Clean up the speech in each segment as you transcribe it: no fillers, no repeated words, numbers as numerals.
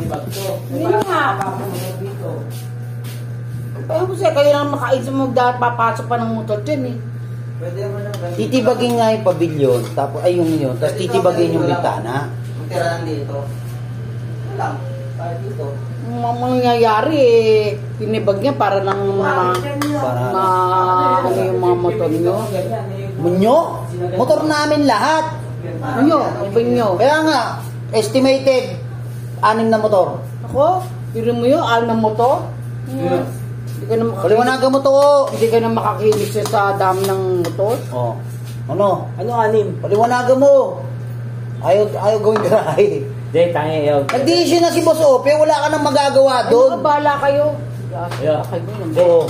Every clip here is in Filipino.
titibag to. Hindi nga. Dito. Kaya ko siya, kayo lang makaisip mo dahil papasok pa ng motor dyan eh. Pwede naman ang ganito. Titibagin nga yung pavilion, tapos ay yung yun, tapos titibagin yung bintana. Tira lang dito. Lang. Kahit dito. Ang mangyayari eh, tinibag niya para lang ano yung mga motor nyo. Munyo? Motor namin lahat. Ano? Iba nyo. Kaya nga, estimated 6 na motor. Ako, pili mo yun, na motor. Hindi ka na Paliwanagan mo to. Hindi ka na makakinis sa dami ng motor. Oh. Ano? Ano 6? Paliwanagan mo. Ayaw gawin garahe. Hindi, tangi yaw. Nag-decision na si Boss Ope, wala ka nang magagawa doon. Bala kayo. Yeah. Oo.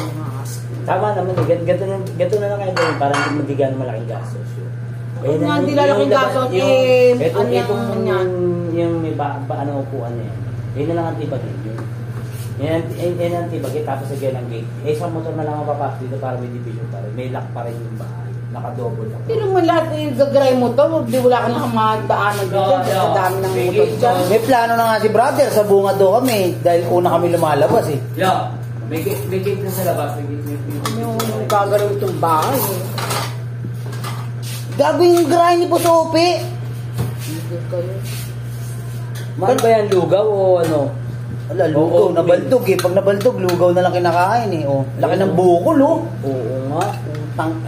Tama naman eh. Ganito na lang kayo gawin para hindi magdigan malaking gastos. Kung nga hindi lalaking gastos, eh, Itong yung may ano upuan niya. Yun na lang ang tibagin yun. Yan ang tibagin tapos again ang gate. Isang motor na lang ang papasok dito para may division pa rin. May lock pa rin yung bahay. Naka-double lock. Pero mo lahat gagray mo to, di wala ka na madaanan dito sa dami ng motor dyan. May plano na nga si brother, sa bunga do kami. Dahil una kami lumalabas eh. Yeah. May gate na sa labas. May gate. Yung gagawin itong bahay eh. Gagawin yung garahe ni Boss Ope. Hindi kayo. Mahal ba yan lugaw o ano? Wala, lugaw. Oo, Nabaldog eh. Pag nabaldog, lugaw na lang kinakain eh. Oh. Laki ng bukol oh. Oo nga.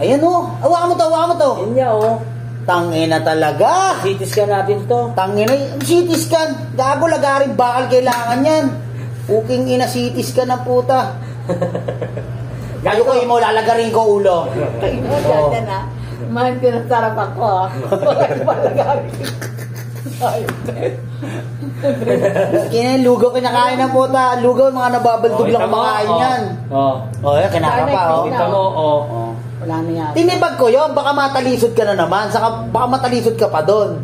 Ayan oh. Hawakan mo to. Yan niya oh. Tangina talaga. CT scan natin to. Tangina, CT scan. Gago, lagaring bakal kailangan yan. Puking ina, CT scan ng puta. Gago ko mo, lalagarin ko ulo. Kaya dyan na. Man, pinasarap ako ah. Bakit palagarin? Lugaw kinakain ng puta. Lugaw, mga nababaldog lang kumakain yan. Oh, yan, kinaka pa oh. Kita mo, oh. Wala na yan. Tinibag ko yun, baka matalisod ka na naman. Saka baka matalisod ka pa doon.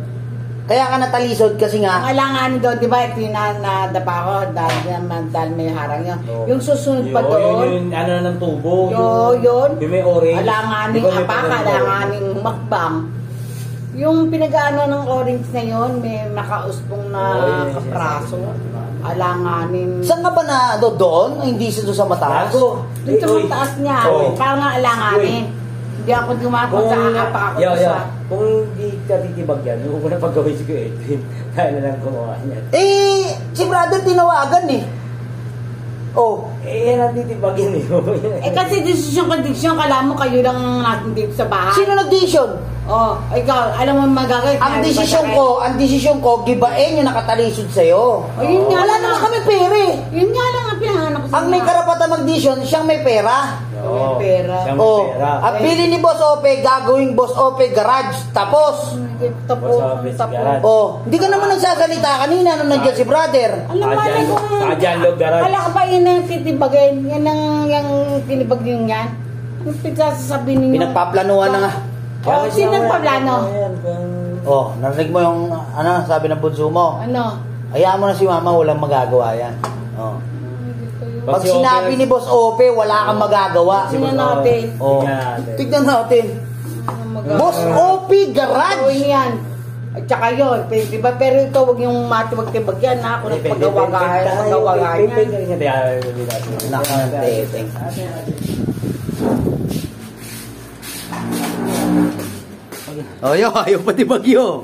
Kaya ka natalisod kasi nga. Ang alangan doon, di ba, ito yung nadapa ko dahil may harang yun. Yung susunod pa doon. Yung ano ng tubo. Yun. Yung may orange. Alanganing apaka, alanganing makbang. Yung pinag-ano ng orange na yun, may nakauspong na kapraso. Alanganin. Saan ka ba na doon? Hindi sa mataas? Dito sa taas niya. Parang nga alanganin. Hindi ako dumakot sa apaka ko sa... Kung hindi ka titibag yan, yung una pag-gawin si Kuya Edwin, kaya na lang gumawa niyan. Eh, si brother tinawagan eh. Oh. Yan ang titibag yan eh. Kasi desisyon, kala mo kayo lang natin dito sa bahay. Sino nag-decision? Oh, ikaw, alam mo magagawin. Ang desisyon ko, gibain yung nakatalisod sa'yo. Yun nga Wala lang naman kami pere. Yun nga lang ang pinahanap ko sa Ang may karapatan mag-decision, siyang may pera. May pera. Oh, ang pili ni Boss Ope, gagawing Boss Ope garage. Tapos. Tapos. Oh, hindi ka naman nagsasalita kanina nung nandiyan si brother. Alam mo, alam ko. Kadyan loob garage. Alam ka ba yun ang titibagin? Yan ang yung tinibag yung yan? Ano pinagsasasabi ninyo? Pinagpaplanuhan na nga. Oh, sino nagpaplano? Oh, narinig mo yung ano, sabi ng bunso mo. Ano? Hayaan mo na si mama, walang magagawa yan. Oh. Pag sinabi ni Boss Ope, wala kang magagawa. Sino natin? Oh. Tignan natin. Boss Ope Garage. Oo, yan. At saka yun, diba? Pero ito, huwag yung matibag-tibag yan, ha? Kung nagpagawa-gawa yan. Nakateteng. Oh, yo, ayaw pati bagyo.